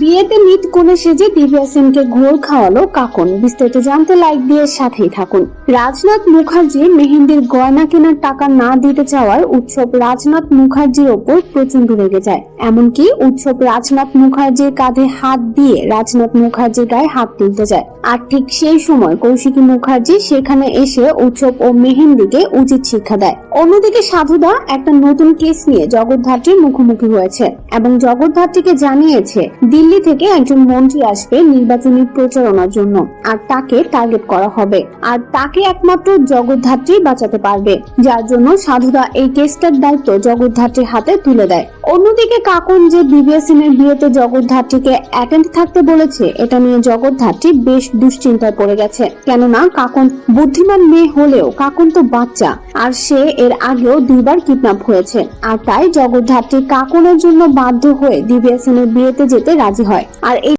বিয়েতে নিত কোণে সেজে দিব্যা সেনকে ঘোল খাওয়ালো কাকন। বিস্তারিত জানতে লাইক দিয়ে সাথেই থাকুন। রাজনাথ মুখার্জি মেহেন্দির গয়না কেনার টাকা না দিতে চাওয়ায় উৎসব রাজনাথ মুখার্জির ওপর প্রচন্ড রেগে যায়। এমনকি উৎসব রাজনাথ মুখার্জির কাঁধে হাত দিয়ে রাজনাথ মুখার্জির গায়ে হাত তুলতে যায়। আর ঠিক সেই সময় কৌশিকী মুখার্জি সেখানে এসে উৎসব ও মেহেন্দিকে উচিত শিক্ষা দেয়। অন্যদিকে সাধুদা একটা নতুন কেস নিয়ে জগদ্ধাত্রীর মুখোমুখি হয়েছে এবং জগদ্ধাত্রীকে জানিয়েছে দিল্লি থেকে একজন মন্ত্রী আসবে নির্বাচনী প্রচারণার জন্য, আর তাকে টার্গেট করা হবে, আর তাকে একমাত্র জগদ্ধাত্রী বাঁচাতে পারবে, যার জন্য সাধুদা এই কেসটার দায়িত্ব জগদ্ধাত্রীর হাতে তুলে দেয়। অন্যদিকে কাকন যে দিব্যা সেনের বিয়েতে জগদ্ধাত্রীকে অ্যাটেন্ড থাকতে বলেছে, এটা নিয়ে জগদ্ধাত্রী বেশ দুশ্চিন্তায় পড়ে গেছে। কেননা কাকন বুদ্ধিমান মেয়ে হলেও কাকন তো বাচ্চা, আর সে এর আগেও 2বার কিডন্যাপ হয়েছে। আর তাই জগদ্ধাত্রী কাকনের জন্য বাধ্য হয়ে দিব্যা সেনের বিয়েতে যেতে রাজি হয়। আর